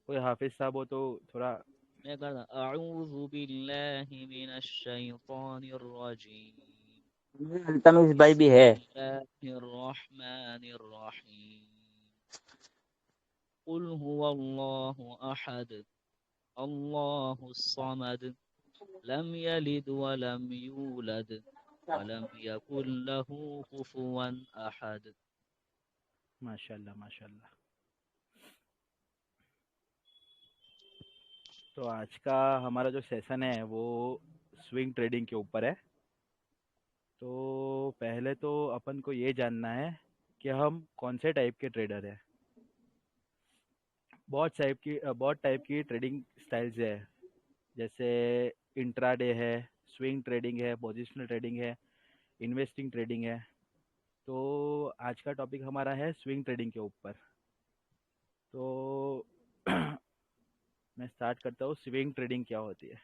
कोई हाफिज साहब हो तो थोड़ा। मैं कहता अऊज़ु बिल्लाहि मिनश शैतानिर रजीम अल्तमिश भाई भी है। बिस्मिल्लाहिर रहमानिर रहीम कुल हुवल्लाहु अहद अल्लाहुस समद लम यलिद वलम यूलद वलम यकुल लहू कुफुवन अहद। माशाल्लाह माशाल्लाह। तो आज का हमारा जो सेशन है वो स्विंग ट्रेडिंग के ऊपर है। तो पहले तो अपन को ये जानना है कि हम कौन से टाइप के ट्रेडर हैं। बहुत टाइप की ट्रेडिंग स्टाइल्स है। जैसे इंट्राडे है, स्विंग ट्रेडिंग है, पोजिशनल ट्रेडिंग है, इन्वेस्टिंग ट्रेडिंग है। तो आज का टॉपिक हमारा है स्विंग ट्रेडिंग के ऊपर। तो मैं स्टार्ट करता हूँ, स्विंग ट्रेडिंग क्या होती है।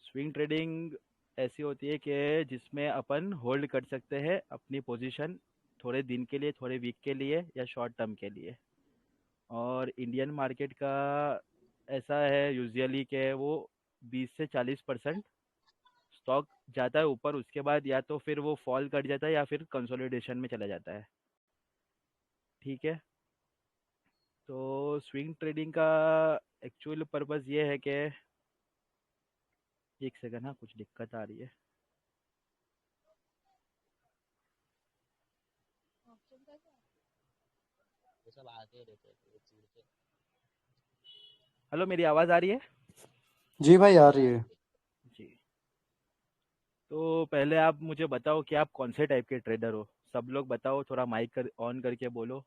स्विंग ट्रेडिंग ऐसी होती है कि जिसमें अपन होल्ड कर सकते हैं अपनी पोजीशन थोड़े दिन के लिए, थोड़े वीक के लिए या शॉर्ट टर्म के लिए। और इंडियन मार्केट का ऐसा है यूजुअली कि वो 20 से 40% स्टॉक जाता है ऊपर, उसके बाद या तो फिर वो फॉल कर जाता है या फिर कंसोलिडेशन में चला जाता है। ठीक है। तो स्विंग ट्रेडिंग का एक्चुअल पर्पस ये है कि, एक सेकंड, हाँ कुछ दिक्कत आ रही है। ये सब आते रहते हैं तो चिढ़ते। हेलो, मेरी आवाज़ आ रही है? जी भाई आ हाँ रही यार, है। जी। तो पहले आप मुझे बताओ कि आप कौन से टाइप के ट्रेडर हो। सब लोग बताओ, थोड़ा माइक ऑन करके बोलो,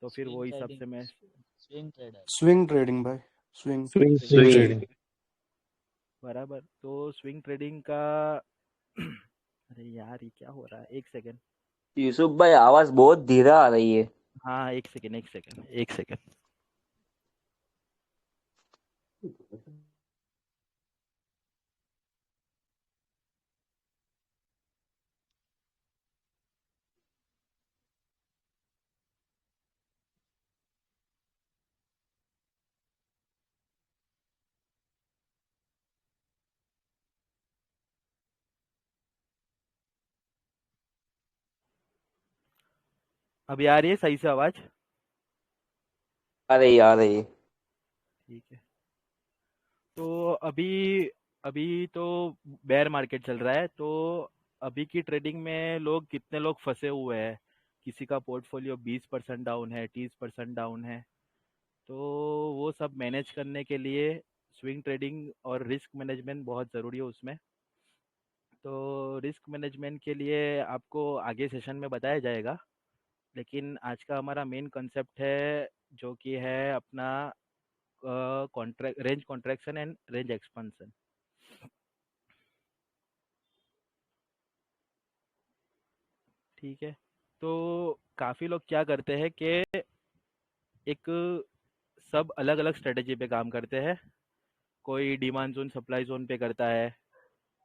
तो फिर वो स्विंग हिसाब ट्रेडिंग, से मैं। Swing trader. स्विंग ट्रेडिंग भाई, swing swing swing swing. Trading. बराबर। तो स्विंग ट्रेडिंग का अरे यार, ये क्या हो रहा है, एक सेकंड। यूसुफ भाई आवाज बहुत धीरे आ रही है। हाँ, एक सेकंड एक सेकंड एक सेकंड। अभी आ रही है सही से आवाज़? आ रही। ठीक है। तो अभी अभी तो बेयर मार्केट चल रहा है। तो अभी की ट्रेडिंग में लोग, कितने लोग फंसे हुए हैं। किसी का पोर्टफोलियो 20% डाउन है, 30% डाउन है। तो वो सब मैनेज करने के लिए स्विंग ट्रेडिंग और रिस्क मैनेजमेंट बहुत ज़रूरी है उसमें। तो रिस्क मैनेजमेंट के लिए आपको आगे सेशन में बताया जाएगा, लेकिन आज का हमारा मेन कंसेप्ट है जो कि है अपना contract, range contraction and range expansion. ठीक है। तो काफ़ी लोग क्या करते हैं कि एक सब अलग अलग स्ट्रेटेजी पे काम करते हैं। कोई डिमांड जोन सप्लाई जोन पे करता है,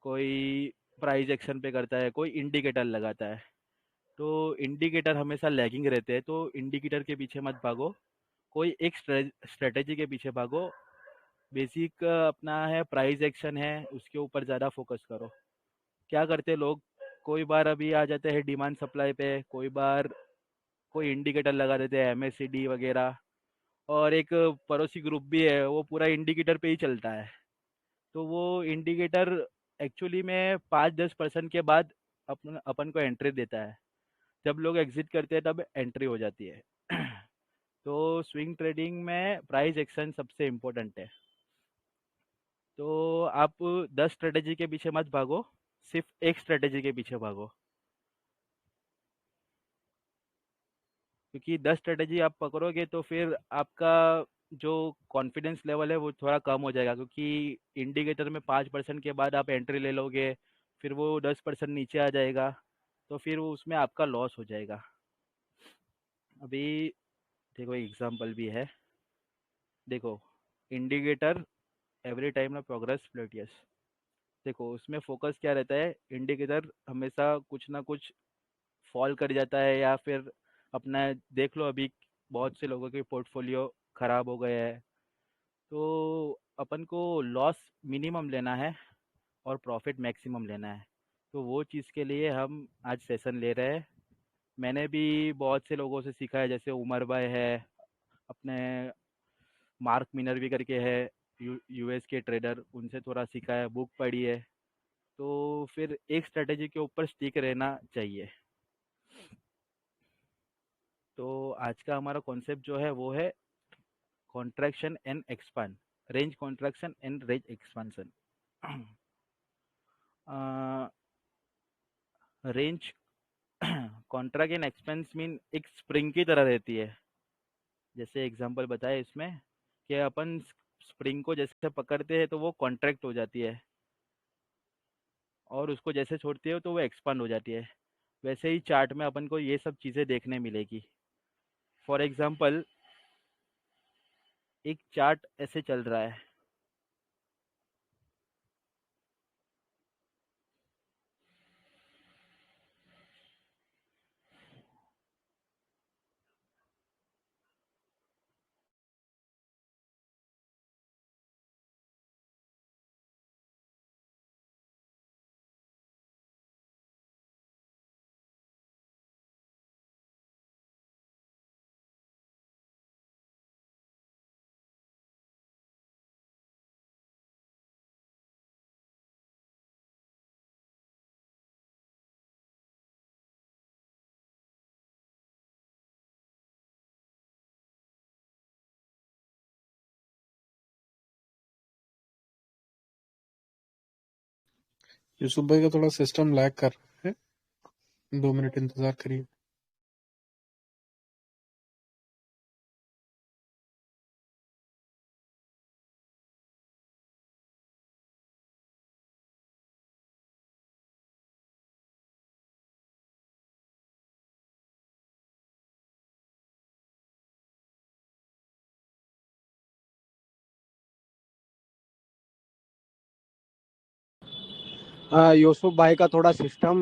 कोई प्राइस एक्शन पे करता है, कोई इंडिकेटर लगाता है। तो इंडिकेटर हमेशा लैगिंग रहते हैं, तो इंडिकेटर के पीछे मत भागो, कोई एक स्ट्रेटेजी के पीछे भागो। बेसिक अपना है प्राइस एक्शन है, उसके ऊपर ज़्यादा फोकस करो। क्या करते लोग, कोई बार अभी आ जाते हैं डिमांड सप्लाई पे, कोई बार कोई इंडिकेटर लगा देते हैं एमएससीडी वगैरह। और एक पड़ोसी ग्रुप भी है, वो पूरा इंडिकेटर पे ही चलता है। तो वो इंडिकेटर एक्चुअली में 5-10% के बाद अपन अपन को एंट्री देता है। जब लोग एग्जिट करते हैं तब एंट्री हो जाती है। तो स्विंग ट्रेडिंग में प्राइस एक्शन सबसे इम्पोर्टेंट है। तो आप 10 स्ट्रेटेजी के पीछे मत भागो, सिर्फ एक स्ट्रेटेजी के पीछे भागो। क्योंकि 10 स्ट्रेटेजी आप पकड़ोगे तो फिर आपका जो कॉन्फिडेंस लेवल है वो थोड़ा कम हो जाएगा, क्योंकि इंडिकेटर में 5% के बाद आप एंट्री ले लोगे, फिर वो 10% नीचे आ जाएगा, तो फिर वो उसमें आपका लॉस हो जाएगा। अभी देखो, एग्जांपल भी है। देखो, इंडिकेटर एवरी टाइम ना प्रोग्रेस फ्लैटियस। देखो उसमें फोकस क्या रहता है, इंडिकेटर हमेशा कुछ ना कुछ फॉल कर जाता है या फिर अपना, देख लो अभी बहुत से लोगों के पोर्टफोलियो ख़राब हो गया है, तो अपन को लॉस मिनिमम लेना है और प्रॉफिट मैक्सिमम लेना है। तो वो चीज़ के लिए हम आज सेशन ले रहे हैं। मैंने भी बहुत से लोगों से सीखा है, जैसे उमर भाई है, अपने मार्क मिनरवी करके है, यूएस के ट्रेडर, उनसे थोड़ा सीखा है, बुक पढ़ी है। तो फिर एक स्ट्रेटेजी के ऊपर स्टिक रहना चाहिए। तो आज का हमारा कॉन्सेप्ट जो है वो है contraction and expand, range contraction and range expansion. Range contract and expense mean एक स्प्रिंग की तरह रहती है। जैसे एग्जांपल बताए इसमें कि अपन स्प्रिंग को जैसे पकड़ते हैं तो वो कॉन्ट्रैक्ट हो जाती है, और उसको जैसे छोड़ते हो तो वो एक्सपांड हो जाती है। वैसे ही चार्ट में अपन को ये सब चीज़ें देखने मिलेगी। फॉर एग्जांपल, एक चार्ट ऐसे चल रहा है, यूसुफ भाई का थोड़ा सिस्टम लैग कर रहा है, 2 मिनट इंतजार करिए। हाँ, यूसुफ भाई का थोड़ा सिस्टम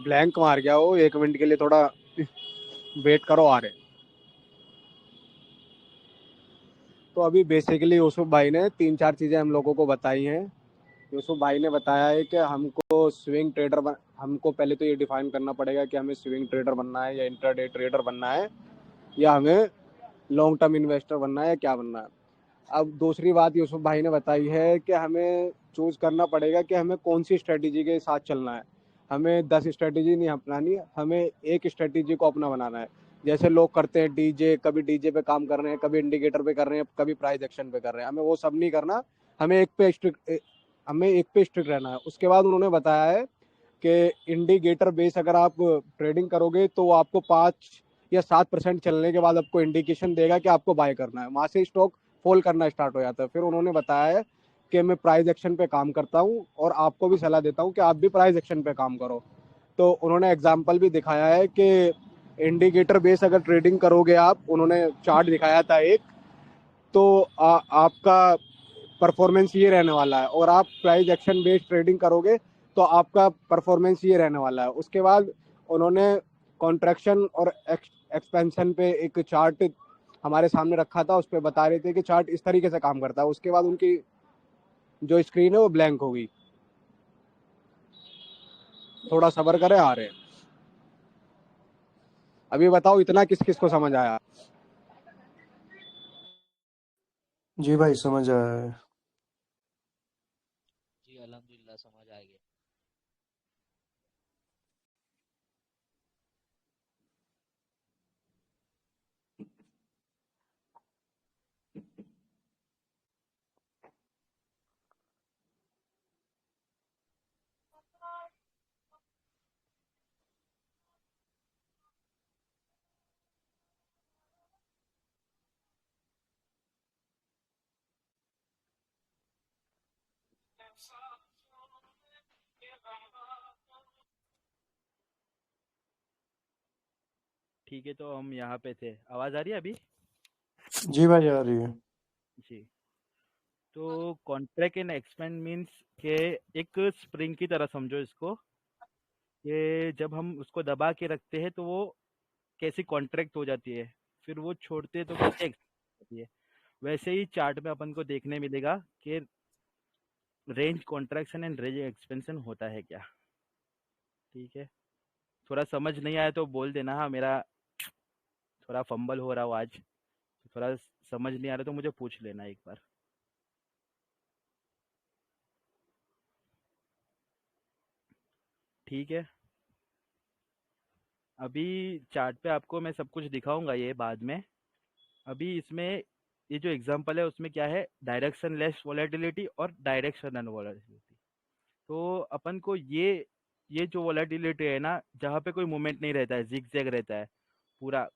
ब्लैंक मार गया। वो 1 मिनट के लिए थोड़ा वेट करो, आ रहे। तो अभी बेसिकली यूसुफ भाई ने 3-4 चीज़ें हम लोगों को बताई हैं। यूसुफ भाई ने बताया है कि हमको स्विंग ट्रेडर हमको पहले तो ये डिफाइन करना पड़ेगा कि हमें स्विंग ट्रेडर बनना है या इंट्राडे ट्रेडर बनना है, या हमें लॉन्ग टर्म इन्वेस्टर बनना है, या क्या बनना है। अब दूसरी बात यूसुफ भाई ने बताई है कि हमें चूज करना पड़ेगा कि हमें कौन सी स्ट्रेटेजी के साथ चलना है। हमें 10 स्ट्रेटेजी नहीं अपनानी, हमें एक स्ट्रेटेजी को अपना बनाना है। जैसे लोग करते हैं डीजे, कभी डीजे पे काम कर रहे हैं, कभी इंडिकेटर पे कर रहे हैं, कभी प्राइस एक्शन पे कर रहे हैं। हमें वो सब नहीं करना। हमें एक पे स्ट्रिक्ट रहना है। उसके बाद उन्होंने बताया है कि इंडिकेटर बेस अगर आप ट्रेडिंग करोगे तो वो आपको 5 या 7% चलने के बाद आपको इंडिकेशन देगा कि आपको बाय करना है। वहाँ से स्टॉक फॉल करना स्टार्ट हो जाता है। फिर उन्होंने बताया है कि मैं प्राइस एक्शन पे काम करता हूँ और आपको भी सलाह देता हूँ कि आप भी प्राइस एक्शन पे काम करो। तो उन्होंने एग्जाम्पल भी दिखाया है कि इंडिकेटर बेस अगर ट्रेडिंग करोगे आप, उन्होंने चार्ट दिखाया था एक, तो आपका परफॉर्मेंस ये रहने वाला है, और आप प्राइस एक्शन बेस्ड ट्रेडिंग करोगे तो आपका परफॉर्मेंस ये रहने वाला है। उसके बाद उन्होंने कॉन्ट्रैक्शन और एक्सपेंशन पे एक चार्ट हमारे सामने रखा था, उस पर बता रहे थे कि चार्ट इस तरीके से काम करता है। उसके बाद उनकी जो स्क्रीन है वो ब्लैंक हो गई। थोड़ा सब्र करें, आ रहे हैं। अभी बताओ इतना किस किस को समझ आया? जी भाई समझ आया है। जी अल्हम्दुलिल्लाह समझ आ गया। ठीक है, तो हम यहाँ पे थे। आवाज़ आ रही है अभी? जी भाई आ रही है। जी। तो कॉन्ट्रैक्ट एंड एक्सपेंड मीन्स के एक स्प्रिंग की तरह समझो इसको, कि जब हम उसको दबा के रखते हैं तो वो कैसी कॉन्ट्रैक्ट हो जाती है, फिर वो छोड़ते हैं तो कैसे एक्सपेंड होती है। वैसे ही चार्ट में अपन को देखने मिलेगा कि range contraction and range expansion होता है क्या। ठीक है, थोड़ा समझ नहीं आया तो बोल देना। हाँ, मेरा थोड़ा फंबल हो रहा हो आज, थोड़ा समझ नहीं आ रहा तो मुझे पूछ लेना एक बार। ठीक है, अभी चार्ट पे आपको मैं सब कुछ दिखाऊंगा ये बाद में। अभी इसमें ये जो एग्जांपल है उसमें क्या है, डायरेक्शन लेस वॉलेटिलिटी और डायरेक्शनल वॉलेटिलिटी। तो अपन को ये जो वॉलेटिलिटी है ना, जहाँ पे कोई मूवमेंट नहीं रहता है, जिग जैग रहता है पूरा,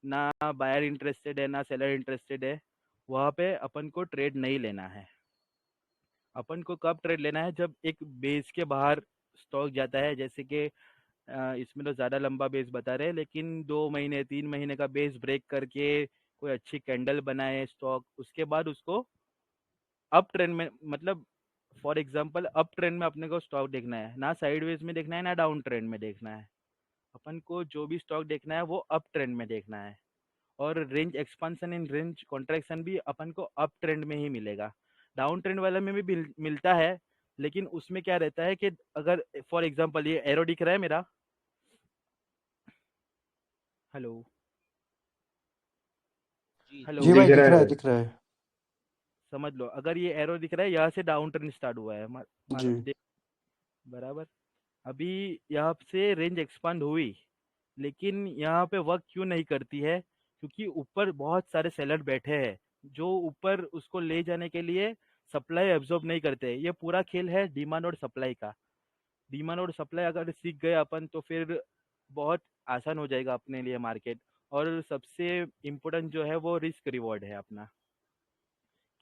ना बायर इंटरेस्टेड है ना सेलर इंटरेस्टेड है, वहाँ पे अपन को ट्रेड नहीं लेना है। अपन को कब ट्रेड लेना है, जब एक बेस के बाहर स्टॉक जाता है। जैसे कि इसमें तो ज़्यादा लंबा बेस बता रहे हैं, लेकिन 2 महीने 3 महीने का बेस ब्रेक करके कोई अच्छी कैंडल बनाए स्टॉक, उसके बाद उसको अप ट्रेंड में, मतलब फॉर एग्जांपल अप ट्रेंड में अपने को स्टॉक देखना है, ना साइडवेज में देखना है ना डाउन ट्रेंड में देखना है। अपन को जो भी स्टॉक देखना है वो अप ट्रेंड में देखना है। और range expansion in range contraction भी अपन को अप ट्रेंड में ही मिलेगा। डाउन ट्रेंड वाले में भी मिलता है, लेकिन उसमें क्या रहता है कि अगर फॉर एग्जांपल ये एरो दिख रहा है मेरा, हेलो जी जी हेलो, जी भाई, दिख दिख रहा रहा है, है। दिख रहा है। समझ लो, अगर ये एरो दिख रहा है यहाँ से डाउन ट्रेंड स्टार्ट हुआ है, जी। बराबर। अभी यहाँ से रेंज एक्सपांड हुई, लेकिन यहाँ पे वर्क क्यों नहीं करती है, क्योंकि ऊपर बहुत सारे सेलर बैठे हैं जो ऊपर उसको ले जाने के लिए सप्लाई एब्जॉर्ब नहीं करते। ये पूरा खेल है डिमांड और सप्लाई का। डिमांड और सप्लाई अगर सीख गए अपन तो फिर बहुत आसान हो जाएगा अपने लिए मार्केट। और सबसे इम्पोर्टेंट जो है वो रिस्क रिवॉर्ड है अपना,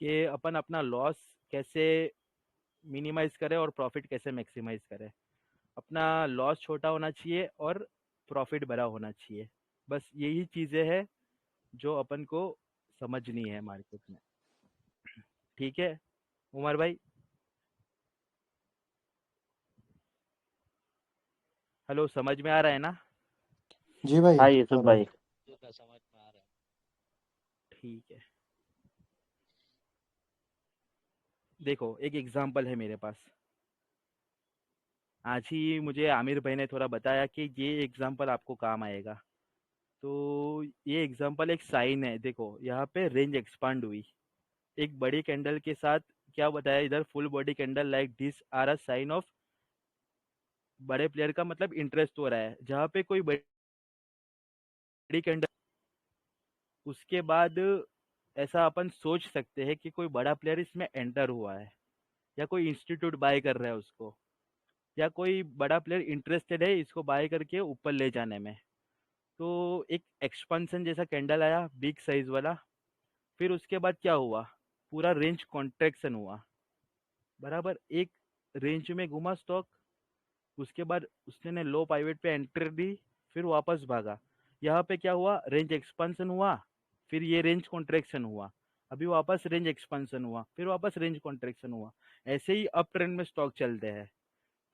कि अपन अपना लॉस कैसे मिनिमाइज करें और प्रॉफिट कैसे मैक्सिमाइज करें। अपना लॉस छोटा होना चाहिए और प्रॉफिट बड़ा होना चाहिए। बस यही चीज़ें हैं जो अपन को समझनी है मार्केट में। ठीक है उमर भाई, हेलो, समझ में आ रहा है ना? जी भाई, हाँ आ यूसुफ रहा है। भाई। का समझ में आ रहा है। ठीक है, देखो एक एग्जांपल है मेरे पास। आज ही मुझे आमिर भाई ने थोड़ा बताया कि ये एग्जांपल आपको काम आएगा। तो ये एग्जांपल एक साइन है। देखो यहाँ पे रेंज एक्सपांड हुई एक बड़ी कैंडल के साथ। क्या बताया इधर, full body candle like this are a sign of बड़े प्लेयर का मतलब इंटरेस्ट हो रहा है। जहाँ पे कोई बड़ी कैंडल, उसके बाद ऐसा अपन सोच सकते हैं कि कोई बड़ा प्लेयर इसमें एंटर हुआ है, या कोई इंस्टीट्यूट बाय कर रहा है उसको, या कोई बड़ा प्लेयर इंटरेस्टेड है इसको बाय करके ऊपर ले जाने में। तो एक एक्सपांसन जैसा कैंडल आया बिग साइज वाला। फिर उसके बाद क्या हुआ, पूरा रेंज कॉन्ट्रैक्शन हुआ, बराबर। एक रेंज में घुमा स्टॉक, उसके बाद उसने ने लो पाइवेट पे एंट्री दी, फिर वापस भागा। यहाँ पे क्या हुआ, रेंज एक्सपांसन हुआ, फिर ये रेंज कॉन्ट्रैक्शन हुआ, अभी वापस रेंज एक्सपांसन हुआ, फिर वापस रेंज कॉन्ट्रैक्शन हुआ। ऐसे ही अप ट्रेंड में स्टॉक चलते हैं।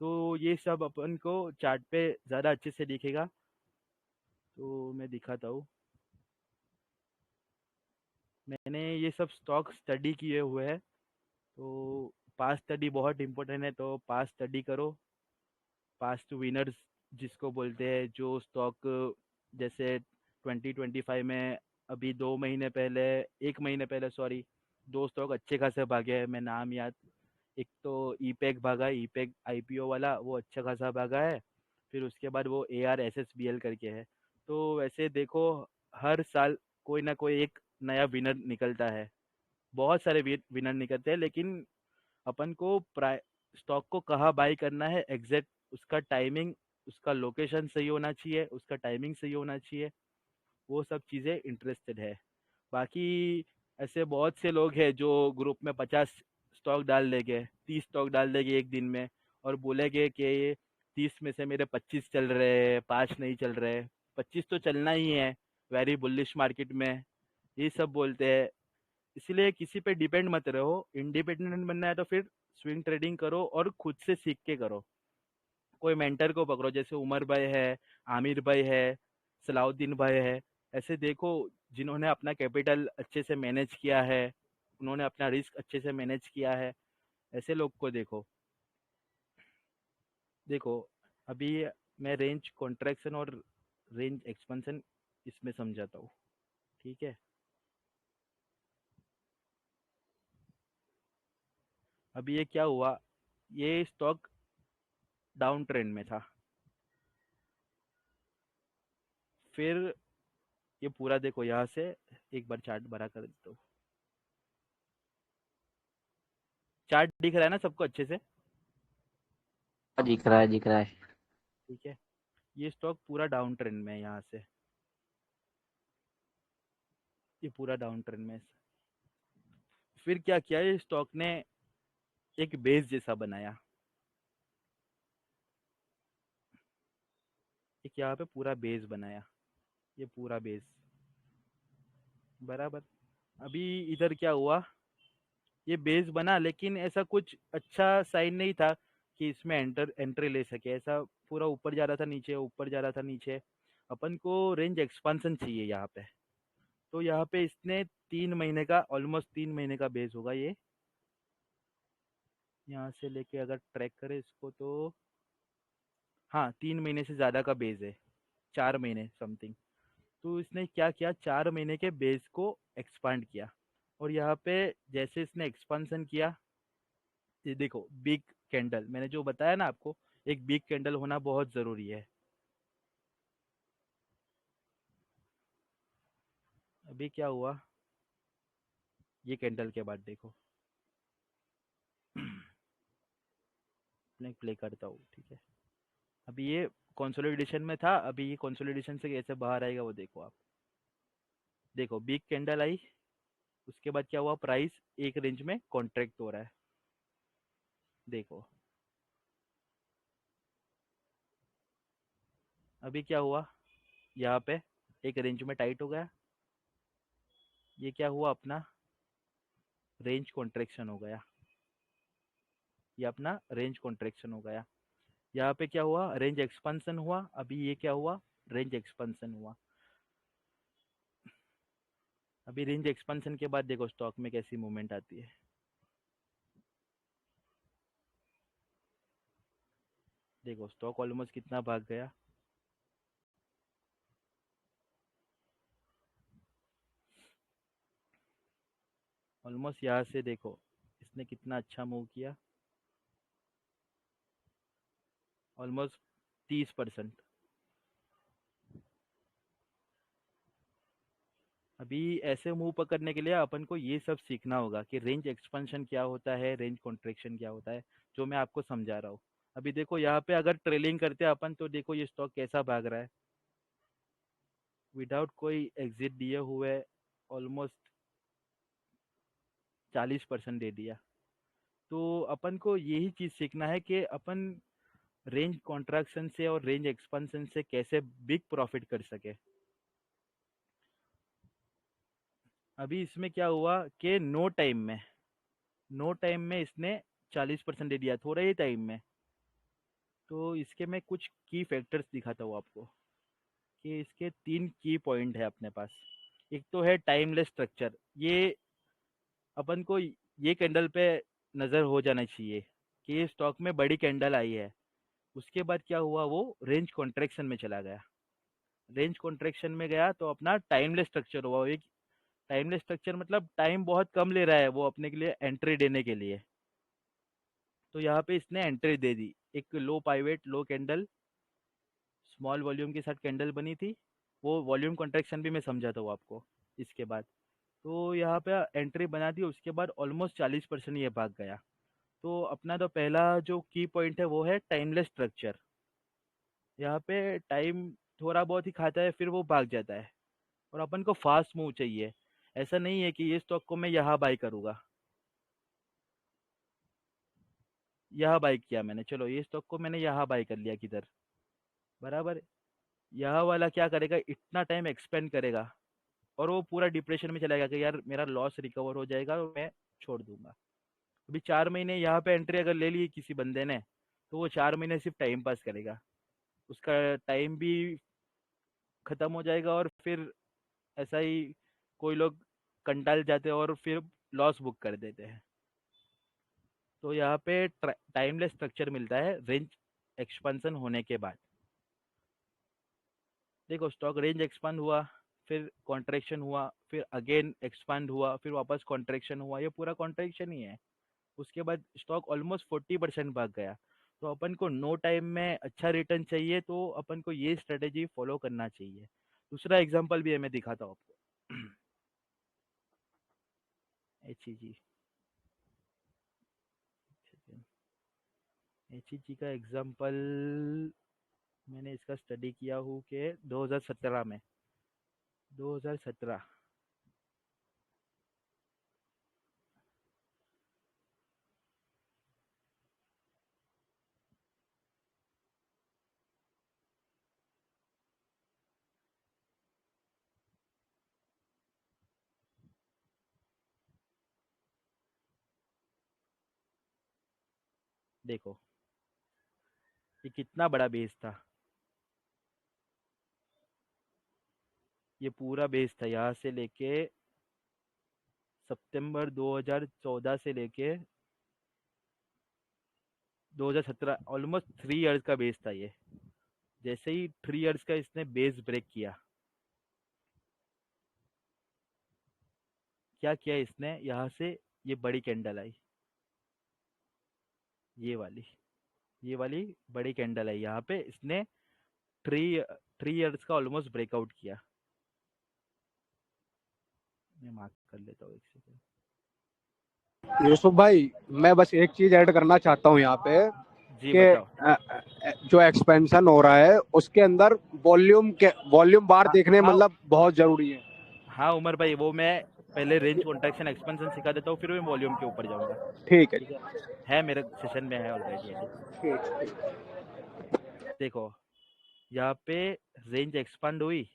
तो ये सब अपन को चार्ट पे ज़्यादा अच्छे से दिखेगा। तो मैं दिखाता हूँ। मैंने ये सब स्टॉक स्टडी किए हुए हैं। तो पास्ट स्टडी बहुत इंपॉर्टेंट है, तो पास्ट स्टडी करो। पास्ट विनर्स जिसको बोलते हैं, जो स्टॉक जैसे 2025 में अभी 2 महीने पहले, 1 महीने पहले सॉरी, दो स्टॉक अच्छे खासे भागे हैं। मैं नाम याद, एक तो ईपैक भागा, ईपैक आईपीओ वाला, वो अच्छा खासा भागा है। फिर उसके बाद वो ARSSBL करके है। तो वैसे देखो, हर साल कोई ना कोई एक नया विनर निकलता है। बहुत सारे विनर निकलते हैं, लेकिन अपन को स्टॉक को कहाँ बाई करना है एग्जैक्ट, उसका टाइमिंग, उसका लोकेशन सही होना चाहिए, उसका टाइमिंग सही होना चाहिए, वो सब चीज़ें इंटरेस्टेड है। बाकी ऐसे बहुत से लोग हैं जो ग्रुप में 50 स्टॉक डाल देंगे, 30 स्टॉक डाल देंगे एक दिन में, और बोलेंगे कि ये 30 में से मेरे 25 चल रहे हैं, 5 नहीं चल रहे। 25 तो चलना ही है वेरी बुलिश मार्केट में, ये सब बोलते हैं। इसलिए किसी पे डिपेंड मत रहो, इंडिपेंडेंट बनना है तो फिर स्विंग ट्रेडिंग करो और खुद से सीख के करो। कोई मेंटर को पकड़ो, जैसे उमर भाई है, आमिर भाई है, सलाउद्दीन भाई है। ऐसे देखो, जिन्होंने अपना कैपिटल अच्छे से मैनेज किया है, उन्होंने अपना रिस्क अच्छे से मैनेज किया है, ऐसे लोग को देखो। देखो, अभी मैं रेंज कॉन्ट्रैक्शन और रेंज एक्सपेंशन इसमें समझाता हूँ, ठीक है। अभी ये क्या हुआ, ये स्टॉक डाउन ट्रेंड में था, फिर ये पूरा देखो, यहाँ से एक बार चार्ट बड़ा कर देता हूँ। चार्ट दिख रहा है ना सबको अच्छे से? दिख रहा है, दिख रहा है। ठीक है, ये स्टॉक पूरा डाउन ट्रेंड में है, यहाँ से ये पूरा डाउन ट्रेंड में है। फिर क्या किया, ये स्टॉक ने एक बेस जैसा बनाया, एक यहाँ पे पूरा बेस बनाया, ये पूरा बेस बराबर। अभी इधर क्या हुआ, ये बेस बना, लेकिन ऐसा कुछ अच्छा साइन नहीं था कि इसमें एंट्री ले सके। ऐसा पूरा ऊपर जा रहा था, नीचे, ऊपर जा रहा था, नीचे। अपन को रेंज एक्सपांसन चाहिए यहाँ पे। तो यहाँ पे इसने 3 महीने का, ऑलमोस्ट 3 महीने का बेस होगा ये। यहाँ से लेके अगर ट्रैक करें इसको तो हाँ, 3 महीने से ज़्यादा का बेस है, 4 महीने समथिंग। तो इसने क्या किया, 4 महीने के बेस को एक्सपांड किया। और यहाँ पे जैसे इसने एक्सपांसन किया, ये देखो बिग कैंडल, मैंने जो बताया ना आपको, एक बिग कैंडल होना बहुत ज़रूरी है। अभी क्या हुआ, ये कैंडल के बाद देखो मैं प्ले करता हूँ, ठीक है। अभी ये कंसोलिडेशन में था, अभी ये कंसोलिडेशन से कैसे बाहर आएगा वो देखो आप। देखो बिग कैंडल आई, उसके बाद क्या हुआ, प्राइस एक रेंज में कॉन्ट्रैक्ट हो रहा है, देखो। अभी क्या हुआ, यहाँ पे एक रेंज में टाइट हो गया, ये क्या हुआ, अपना रेंज कॉन्ट्रैक्शन हो गया, ये अपना रेंज कॉन्ट्रैक्शन हो गया। यहाँ पे क्या हुआ, रेंज एक्सपांसन हुआ, अभी ये क्या हुआ, रेंज एक्सपांसन हुआ। अभी रेंज एक्सपांसन के बाद देखो स्टॉक में कैसी मूवमेंट आती है। देखो स्टॉक ऑलमोस्ट कितना भाग गया, ऑलमोस्ट यहाँ से देखो इसने कितना अच्छा मूव किया, ऑलमोस्ट 30%। अभी ऐसे मूव पकड़ने के लिए अपन को ये सब सीखना होगा कि रेंज एक्सपेंशन क्या होता है, रेंज कॉन्ट्रैक्शन क्या होता है, जो मैं आपको समझा रहा हूँ। अभी देखो यहाँ पे अगर ट्रेलिंग करते हैं अपन, तो देखो ये स्टॉक कैसा भाग रहा है, विदाउट कोई एग्जिट दिए हुए ऑलमोस्ट 40% दे दिया। तो अपन को यही चीज़ सीखना है कि अपन रेंज कॉन्ट्रैक्शन से और रेंज एक्सपेंशन से कैसे बिग प्रॉफिट कर सके। अभी इसमें क्या हुआ कि नो टाइम में इसने 40% दे दिया, थोड़ा ही टाइम में। तो इसके मैं कुछ की फैक्टर्स दिखाता हूँ आपको कि इसके 3 की पॉइंट है अपने पास। एक तो है टाइमलेस स्ट्रक्चर, ये अपन को ये कैंडल पे नज़र हो जाना चाहिए कि ये स्टॉक में बड़ी कैंडल आई है। उसके बाद क्या हुआ, वो रेंज कॉन्ट्रैक्शन में चला गया। रेंज कॉन्ट्रैक्शन में गया तो अपना टाइमलेस स्ट्रक्चर हुआ। एक टाइमलेस स्ट्रक्चर मतलब टाइम बहुत कम ले रहा है वो अपने के लिए एंट्री देने के लिए। तो यहाँ पे इसने एंट्री दे दी, एक लो पाइवेट, लो कैंडल, स्मॉल वॉल्यूम के साथ कैंडल बनी थी। वो वॉल्यूम कॉन्ट्रैक्शन भी मैं समझाता हूँ आपको इसके बाद। तो यहाँ पे एंट्री बना दी, उसके बाद ऑलमोस्ट 40% ये भाग गया। तो अपना तो पहला जो की पॉइंट है वो है टाइमलेस स्ट्रक्चर। यहाँ पे टाइम थोड़ा बहुत ही खाता है, फिर वो भाग जाता है। और अपन को फास्ट मूव चाहिए। ऐसा नहीं है कि ये स्टॉक को मैं यहाँ बाई करूँगा, यहाँ बाई किया मैंने, चलो ये स्टॉक को मैंने यहाँ बाई कर लिया किधर, बराबर। यहाँ वाला क्या करेगा, इतना टाइम एक्सपेंड करेगा और वो पूरा डिप्रेशन में चला गया कि यार मेरा लॉस रिकवर हो जाएगा और मैं छोड़ दूंगा। अभी 4 महीने यहाँ पे एंट्री अगर ले ली किसी बंदे ने, तो वो 4 महीने सिर्फ टाइम पास करेगा, उसका टाइम भी खत्म हो जाएगा और फिर ऐसा ही कोई लोग कंटाल जाते हैं और फिर लॉस बुक कर देते हैं। तो यहाँ पे टाइमलेस स्ट्रक्चर मिलता है रेंज एक्सपेंशन होने के बाद। देखो स्टॉक रेंज एक्सपांड हुआ, फिर कॉन्ट्रैक्शन हुआ, फिर अगेन एक्सपांड हुआ, फिर वापस कॉन्ट्रैक्शन हुआ, ये पूरा कॉन्ट्रैक्शन ही है। उसके बाद स्टॉक ऑलमोस्ट 40% भाग गया। तो अपन को नो टाइम में अच्छा रिटर्न चाहिए तो अपन को ये स्ट्रेटेजी फॉलो करना चाहिए। दूसरा एग्जांपल भी है, मैं दिखाता हूँ आपको। HEG HEG का एग्जांपल मैंने इसका स्टडी किया हूँ कि 2017 में 2017 देखो ये कितना बड़ा बेस था। ये पूरा बेस था यहाँ से लेके सितंबर 2014 से लेके 2017, ऑलमोस्ट 3 इयर्स का बेस था ये। जैसे ही 3 इयर्स का इसने बेस ब्रेक किया, क्या किया इसने, यहाँ से ये बड़ी कैंडल आई, ये वाली ये वाली बड़ी कैंडल आई, यहाँ पे इसने थ्री थ्री इयर्स का ऑलमोस्ट ब्रेकआउट किया। मैं मार्क कर लेता हूँ एक सेकंड। यूसुफ भाई, मैं बस एक चीज ऐड करना चाहता हूँ यहाँ पे जी कि बताओ। जो एक्सपेंशन हो रहा है उसके अंदर वॉल्यूम बार हाँ देखने हाँ मतलब बहुत जरूरी है। हाँ उमर भाई, वो मैं पहले रेंज कॉन्ट्रैक्शन एक्सपेंशन सिखा देता हूँ, फिर मैं वॉल्यूम के ऊपर जाऊंगा। ठीक है। ठीक है मेरे सेशन में है ऑलरेडी अभी। ठीक। देखो यहाँ पे रेंज एक्सपांड हुई,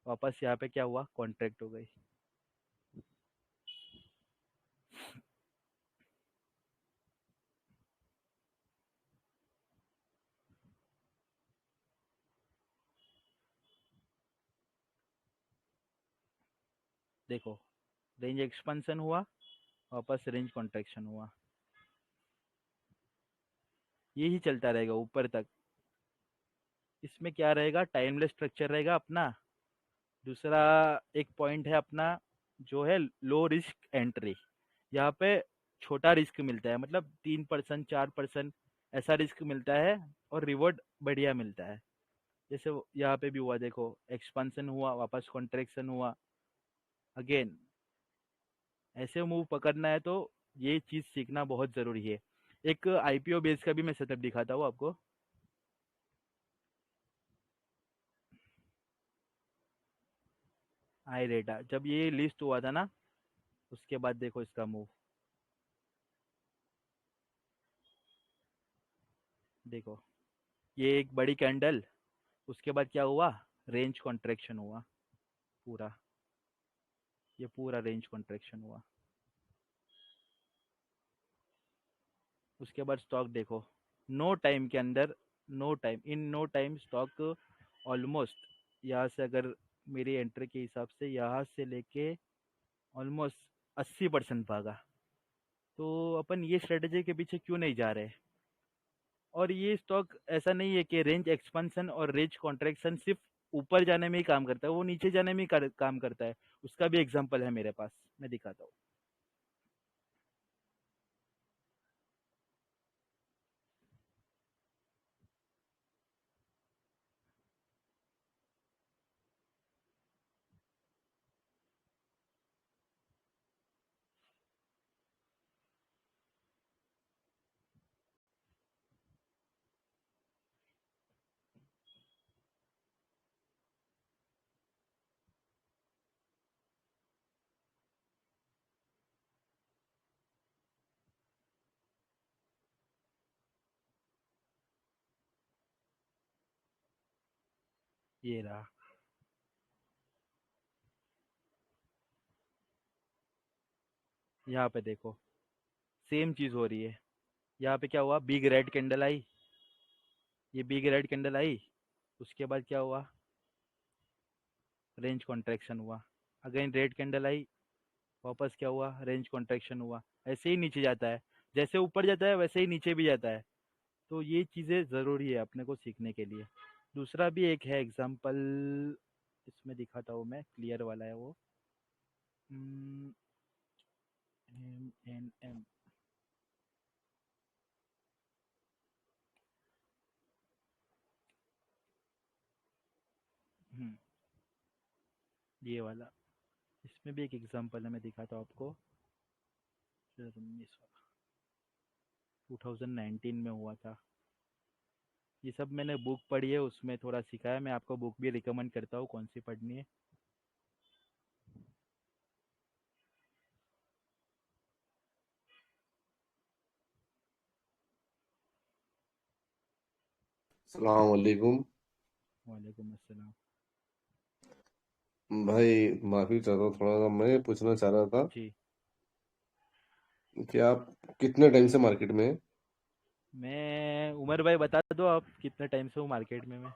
वापस यहाँ पे क्या हुआ, कॉन्ट्रैक्ट हो गई। देखो रेंज एक्सपेंशन हुआ, वापस रेंज कॉन्ट्रैक्शन हुआ, यही चलता रहेगा ऊपर तक। इसमें क्या रहेगा, टाइमलेस स्ट्रक्चर रहेगा अपना। दूसरा एक पॉइंट है अपना जो है लो रिस्क एंट्री। यहाँ पे छोटा रिस्क मिलता है, मतलब 3% 4% ऐसा रिस्क मिलता है, और रिवॉर्ड बढ़िया मिलता है। जैसे यहाँ पे भी हुआ, देखो एक्सपांशन हुआ, वापस कॉन्ट्रैक्शन हुआ, अगेन ऐसे मूव पकड़ना है तो ये चीज़ सीखना बहुत ज़रूरी है। एक IPO बेस का भी मैं सेटअप दिखाता हूँ आपको। आई रेटा जब ये लिस्ट हुआ था ना, उसके बाद देखो इसका मूव, देखो ये एक बड़ी कैंडल, उसके बाद क्या हुआ, रेंज कॉन्ट्रैक्शन हुआ पूरा, ये पूरा रेंज कॉन्ट्रैक्शन हुआ। उसके बाद स्टॉक देखो, नो टाइम के अंदर, नो टाइम स्टॉक ऑलमोस्ट, यहाँ से अगर मेरी एंट्री के हिसाब से यहाँ से लेके ऑलमोस्ट 80% भागा। तो अपन ये स्ट्रेटेजी के पीछे क्यों नहीं जा रहे। और ये स्टॉक ऐसा नहीं है कि रेंज एक्सपेंशन और रेंज कॉन्ट्रैक्शन सिर्फ ऊपर जाने में ही काम करता है, वो नीचे जाने में ही काम करता है। उसका भी एग्जांपल है मेरे पास, मैं दिखाता हूँ। ये रहा, यहाँ पे देखो सेम चीज हो रही है। यहाँ पे क्या हुआ, बिग रेड कैंडल आई, ये बिग रेड कैंडल आई, उसके बाद क्या हुआ, रेंज कॉन्ट्रैक्शन हुआ, अगेन रेड कैंडल आई, वापस क्या हुआ, रेंज कॉन्ट्रैक्शन हुआ, ऐसे ही नीचे जाता है, जैसे ऊपर जाता है वैसे ही नीचे भी जाता है। तो ये चीज़ें ज़रूरी है अपने को सीखने के लिए। दूसरा भी एक है एग्जांपल, इसमें दिखाता हूँ मैं, क्लियर वाला है वो। एम ये वाला, इसमें भी एक एग्जांपल है, मैं दिखाता हूँ आपको। 2019 में हुआ था। ये सब मैंने बुक पढ़ी है, उसमें थोड़ा सीखा है। मैं आपको बुक भी रिकमेंड करता हूँ, कौन सी पढ़नी है। सलाम वालेकुम। वालेकुम अस्सलाम। भाई माफी चाहता हूँ, थोड़ा सा मैं पूछना चाह रहा था जी, कि आप कितने टाइम से मार्केट में हैं? मैं उमर भाई बता दो आप कितने टाइम से हूँ मार्केट में मैं।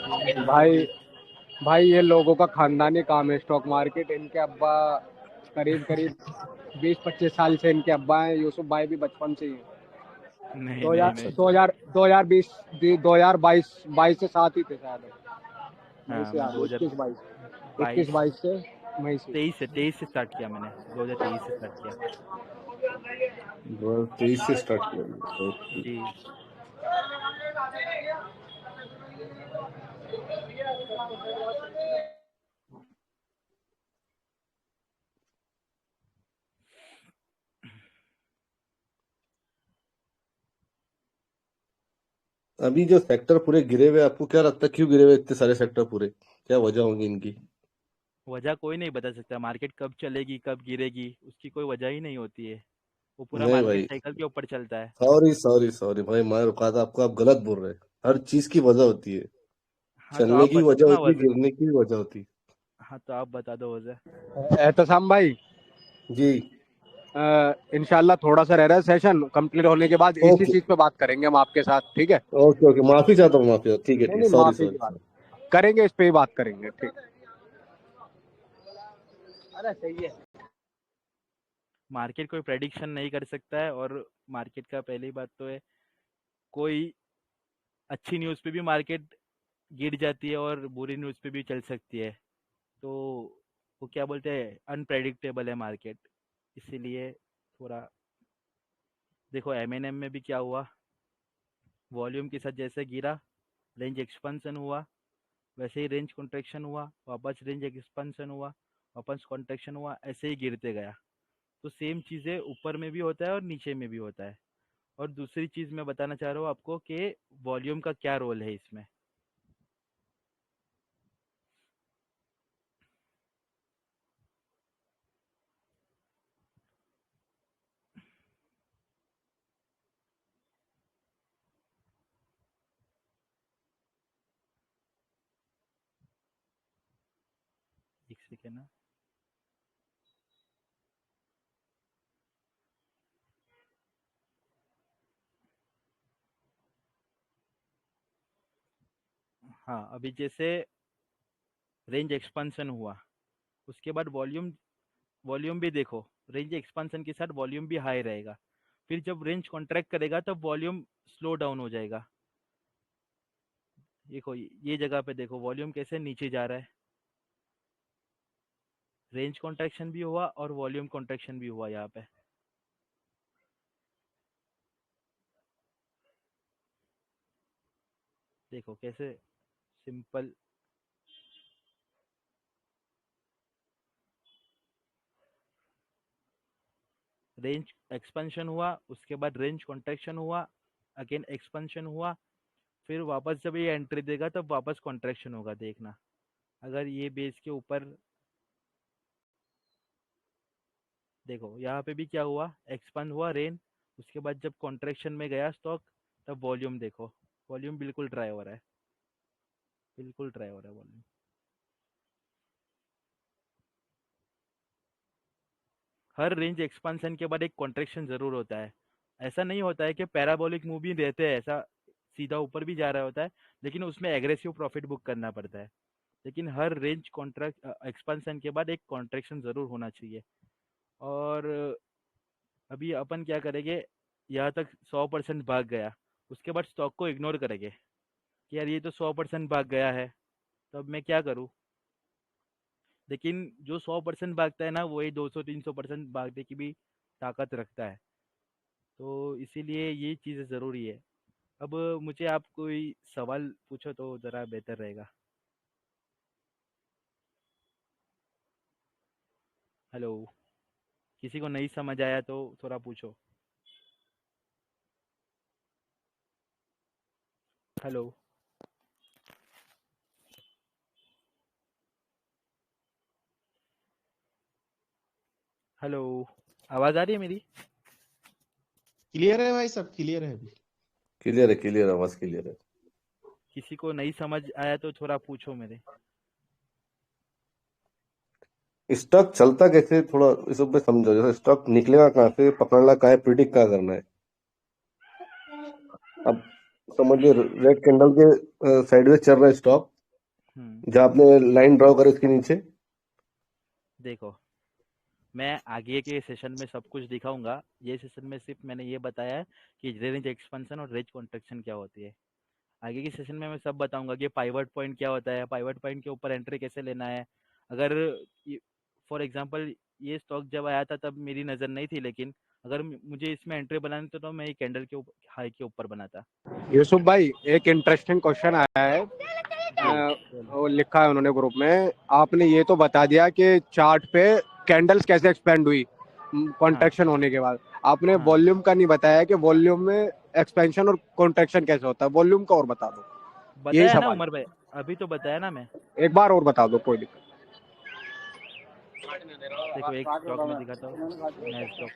मुझे भाई मुझे भाई ये लोगों का खानदानी काम है स्टॉक मार्केट। इनके अब्बा करीब करीब 20-25 साल से इनके अब्बा हैं। यूसुफ भाई भी बचपन से ही हैं। नहीं दो नहीं हजार नहीं। दो हजार 2020 2022 से साथ ही थे शायद। वहीं हाँ, से आ मैं रहे, 21 22 2022 से वहीं से। 23 से स्टार्ट किया मैंने, 2023 से स्टार्ट किया। 2023 से स्टार्ट किया मैंने। ओके। जी। अभी जो सेक्टर पूरे गिरे हुए हैं, आपको क्या लगता है क्यों गिरे हुए हैं इतने सारे सेक्टर पूरे? क्या वजह होगी इनकी? वजह कोई नहीं बता सकता, मार्केट कब चलेगी कब गिरेगी उसकी कोई वजह ही नहीं होती है। वो पूरा नहीं मार्केट भाई, साइकिल के ऊपर चलता है। सॉरी सॉरी सॉरी भाई, मैं रुका था आपको, आप गलत बोल रहे हैं। हर चीज की वजह होती है। हाँ तो चलने आप की बता वजह दो ना होती है, वजह। गिरने की भी वजह होती हाँ तो आप बता दो वजह। एहतसाम भाई, है। जी। इंशाल्लाह थोड़ा सा रह रहा है, सेशन कंप्लीट होने के बाद इसी ओके चीज पे बात करेंगे हम आपके साथ, ठीक है? ओके ओके, माफी चाहता हूँ, माफी, ठीक है नहीं ठीक, नहीं, सॉरी माफी की सॉरी बात सॉरी। करेंगे, इस पे ही बात करेंगे, ठीक। अरे सही है। मार्केट कोई प्रेडिक्शन नहीं कर सकता है, और मार्केट का पहली बात तो है, कोई अच्छी न्यूज़ पे भी मार्केट गिर जाती है और बुरी न्यूज़ पे भी चल सकती है। तो वो क्या बोलते हैं, अनप्रेडिक्टेबल है मार्केट। इसीलिए थोड़ा देखो, एमएनएम में भी क्या हुआ, वॉल्यूम के साथ जैसे गिरा, रेंज एक्सपेंशन हुआ, वैसे ही रेंज कॉन्ट्रैक्शन हुआ, वापस रेंज एक्सपेंशन हुआ, वापस कॉन्ट्रैक्शन हुआ, ऐसे ही गिरते गया। तो सेम चीज़ें ऊपर में भी होता है और नीचे में भी होता है। और दूसरी चीज़ मैं बताना चाह रहा हूँ आपको कि वॉल्यूम का क्या रोल है इसमें। एक सेकेंड ना। हाँ, अभी जैसे रेंज एक्सपेंशन हुआ, उसके बाद वॉल्यूम वॉल्यूम भी देखो, रेंज एक्सपेंशन के साथ वॉल्यूम भी हाई रहेगा। फिर जब रेंज कॉन्ट्रैक्ट करेगा तब वॉल्यूम स्लो डाउन हो जाएगा। देखो ये जगह पे देखो वॉल्यूम कैसे नीचे जा रहा है, रेंज कॉन्ट्रैक्शन भी हुआ और वॉल्यूम कॉन्ट्रैक्शन भी हुआ यहाँ पे। देखो कैसे सिंपल, रेंज एक्सपेंशन हुआ, उसके बाद रेंज कॉन्ट्रैक्शन हुआ, अगेन एक्सपेंशन हुआ, फिर वापस जब ये एंट्री देगा तब वापस कॉन्ट्रैक्शन होगा। देखना, अगर ये बेस के ऊपर देखो, यहाँ पे भी क्या हुआ, एक्सपांड हुआ रेन, उसके बाद जब कॉन्ट्रैक्शन में गया स्टॉक, तब वॉल्यूम देखो, वॉल्यूम बिल्कुल ड्राई हो रहा है, बिल्कुल ड्राई हो रहा है वॉल्यूम। हर रेंज एक्सपांशन के बाद एक कॉन्ट्रैक्शन जरूर होता है। ऐसा नहीं होता है कि पैराबोलिक मूव ही रहते हैं, ऐसा सीधा ऊपर भी जा रहा होता है, लेकिन उसमें एग्रेसिव प्रॉफिट बुक करना पड़ता है। लेकिन हर रेंज कॉन्ट्रैक्ट एक्सपेंशन के बाद एक कॉन्ट्रैक्शन ज़रूर होना चाहिए। और अभी अपन क्या करेंगे, यहाँ तक 100% भाग गया, उसके बाद स्टॉक को इग्नोर करेंगे कि यार ये तो 100% भाग गया है, तो अब मैं क्या करूँ। लेकिन जो 100% भागता है ना, वही 200-300% भागने की भी ताकत रखता है। तो इसीलिए ये चीज़ें ज़रूरी है। अब मुझे आप कोई सवाल पूछो तो ज़रा बेहतर रहेगा। हेलो, किसी को नहीं समझ आया तो थोड़ा पूछो। हेलो। हेलो, आवाज़ आ रही है मेरी? क्लियर है भाई, सब क्लियर है अभी। क्लियर आवाज क्लियर है। किसी को नहीं समझ आया तो थोड़ा पूछो मेरे। स्टॉक चलता कैसे, थोड़ा इस सब में समझो। जैसे स्टॉक निकलेगा कहाँ से, पकड़ना कहाँ है, प्रिडिक्ट क्या करना है। अब समझिए रेड कैंडल के साइडवेज चल रहा है स्टॉक, हम्म, जहाँ आपने लाइन ड्रॉ करे उसके नीचे। देखो, मैं आगे के सेशन में सब कुछ दिखाऊंगा। ये सेशन में सिर्फ मैंने ये बताया है कि रेंज एक्सपेंशन और रेंज कॉन्ट्रैक्शन क्या होती है। आगे के सेशन में मैं सब बताऊंगा कि पाइवट पॉइंट क्या होता है, पाइवट पॉइंट के ऊपर एंट्री कैसे लेना है। अगर फॉर एग्जांपल ये स्टॉक जब आया था तब मेरी नज़र नहीं थी, लेकिन अगर मुझे इसमें एंट्री बनानी तो मैं ये कैंडल के हाई के ऊपर बनाता। यूसुफ भाई, एक इंटरेस्टिंग क्वेश्चन आया है। जी, बोलो। वो लिखा है उन्होंने ग्रुप में। आपने ये तो बता दिया कि चार्ट पे कैंडल्स कैसे एक्सपेंड हुई हाँ, कॉन्ट्रैक्शन होने के बाद। आपने हाँ, वॉल्यूम का नहीं बताया कि वॉल्यूम में एक्सपेंशन और कॉन्ट्रैक्शन कैसे होता है। वॉल्यूम का और बता दो, यही बताया ना सवाल उमर भाई, अभी तो बताया ना मैं। है। एक बार और बता दो, कोई दिक्कत देखो, एक स्टॉक में दिखाता हूँ, नैस्डॉक।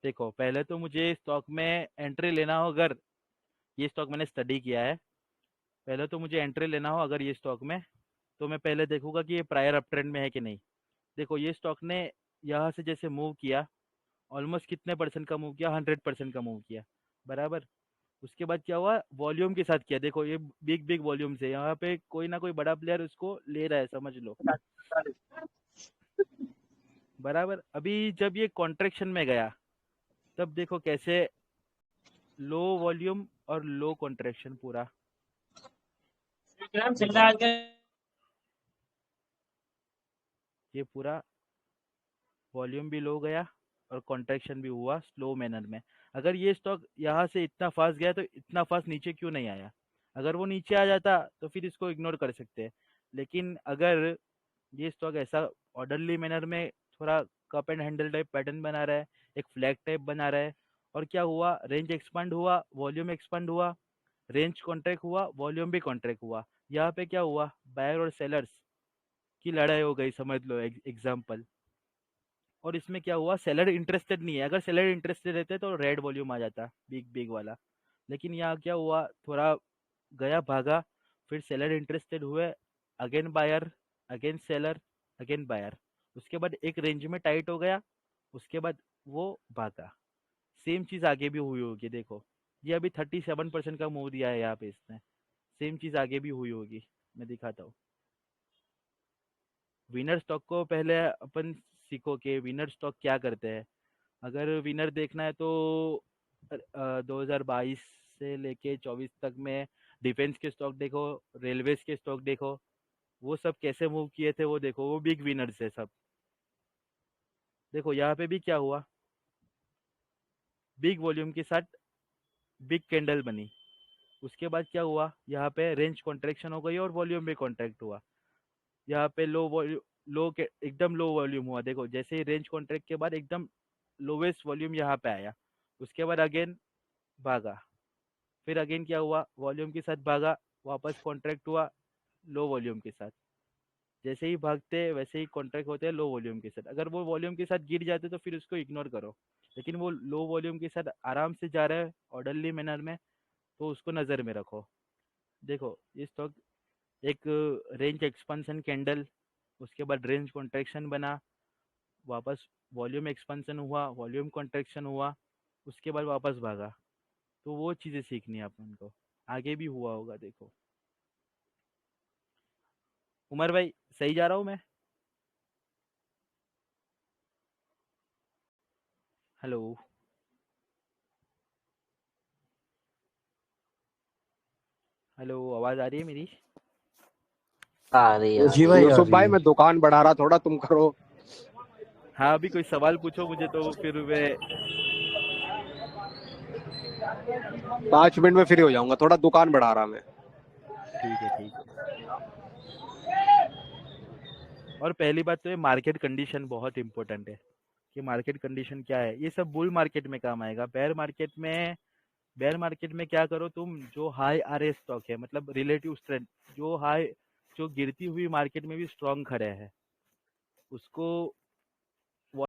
देखो, पहले तो मुझे स्टॉक में एंट्री लेना हो, अगर ये स्टॉक मैंने स्टडी किया है, पहले तो मुझे एंट्री लेना हो अगर ये स्टॉक में, तो मैं पहले देखूंगा कि ये प्रायर अप ट्रेंड में है कि नहीं। देखो, ये स्टॉक ने यहाँ से जैसे मूव किया, ऑलमोस्ट कितने परसेंट का मूव किया, 100% का मूव किया, बराबर। उसके बाद क्या हुआ, वॉल्यूम के साथ किया। देखो, ये बिग बिग वॉल्यूम से यहाँ पे कोई ना कोई बड़ा प्लेयर उसको ले रहा है, समझ लो, बराबर। अभी जब ये कॉन्ट्रैक्शन में गया, तब देखो कैसे लो वॉल्यूम और लो कॉन्ट्रैक्शन पूरा। देखो, ये पूरा वॉल्यूम भी लो गया और कॉन्ट्रैक्शन भी हुआ स्लो मैनर में। अगर ये स्टॉक यहाँ से इतना फास्ट गया तो इतना फास्ट नीचे क्यों नहीं आया। अगर वो नीचे आ जाता तो फिर इसको इग्नोर कर सकते हैं। लेकिन अगर ये स्टॉक ऐसा ऑर्डरली मैनर में थोड़ा cup and handle type pattern बना रहा है, एक फ्लैग टाइप बना रहा है, और क्या हुआ, रेंज एक्सपांड हुआ, वॉल्यूम एक्सपांड हुआ, रेंज कॉन्ट्रैक्ट हुआ, वॉल्यूम भी कॉन्ट्रैक्ट हुआ। यहाँ पे क्या हुआ, बायर और सेलर्स की लड़ाई हो गई, समझ लो एग्जाम्पल। और इसमें क्या हुआ, सेलर इंटरेस्टेड नहीं है। अगर सेलर इंटरेस्टेड रहते तो रेड वॉल्यूम आ जाता, बिग बिग वाला। लेकिन यहाँ क्या हुआ, थोड़ा गया भागा, फिर सेलर इंटरेस्टेड हुए, again buyer, again seller, again buyer. उसके बाद एक रेंज में टाइट हो गया, उसके बाद वो भागा। सेम चीज़ आगे भी हुई होगी। देखो, ये अभी 37% का मूव दिया है यहाँ पे इसने। सेम चीज़ आगे भी हुई होगी, मैं दिखाता हूँ। विनर स्टॉक को पहले अपन सीखो कि विनर स्टॉक क्या करते हैं। अगर विनर देखना है तो 2022 से लेके 24 तक में डिफेंस के स्टॉक देखो, रेलवेज के स्टॉक देखो, वो सब कैसे मूव किए थे वो देखो, वो बिग विनर्स है सब। देखो, यहाँ पे भी क्या हुआ, बिग वॉल्यूम के साथ बिग कैंडल बनी। उसके बाद क्या हुआ, यहाँ पे रेंज कॉन्ट्रैक्शन हो गई और वॉल्यूम भी कॉन्ट्रैक्ट हुआ। यहाँ पे लो वॉल्यूम, एकदम लो वॉल्यूम हुआ। देखो, जैसे ही रेंज कॉन्ट्रैक्ट के बाद एकदम लोवेस्ट वॉल्यूम यहाँ पे आया, उसके बाद अगेन भागा, फिर अगेन क्या हुआ, वॉल्यूम के साथ भागा, वापस कॉन्ट्रैक्ट हुआ लो वॉल्यूम के साथ। जैसे ही भागते हैं वैसे ही कॉन्ट्रैक्ट होते हैं लो वॉल्यूम के साथ। अगर वो वॉल्यूम के साथ गिर जाते तो फिर उसको इग्नोर करो, लेकिन वो लो वॉल्यूम के साथ आराम से जा रहा है ऑर्डरली मैनर में, तो उसको नज़र में रखो। देखो ये स्टॉक एक रेंज एक्सपेंशन कैंडल, उसके बाद रेंज कॉन्ट्रैक्शन बना, वापस वॉल्यूम एक्सपेंशन हुआ, वॉल्यूम कॉन्ट्रैक्शन हुआ, उसके बाद वापस भागा। तो वो चीज़ें सीखनी है अपन को, आगे भी हुआ होगा। देखो उमर भाई सही जा रहा हूँ मैं? हेलो हेलो, आवाज़ आ रही है मेरी? आ रही आ जी रही भाई आ यूसुफ रही भाई है। मैं दुकान बढ़ा रहा, थोड़ा तुम करो। हाँ अभी कोई सवाल पूछो मुझे तो फिर मैं 5 मिनट में फ्री हो जाऊंगा, थोड़ा दुकान बढ़ा रहा मैं। ठीक है ठीक है। और पहली बात तो ये मार्केट कंडीशन बहुत इंपॉर्टेंट है कि मार्केट कंडीशन क्या है। ये सब बुल मार्केट में काम आएगा। बेयर मार्केट में क्या करो तुम, जो हाई आरएस स्टॉक है मतलब रिलेटिव स्ट्रेंथ, जो गिरती हुई मार्केट में भी स्ट्रांग खड़े हैं, उसको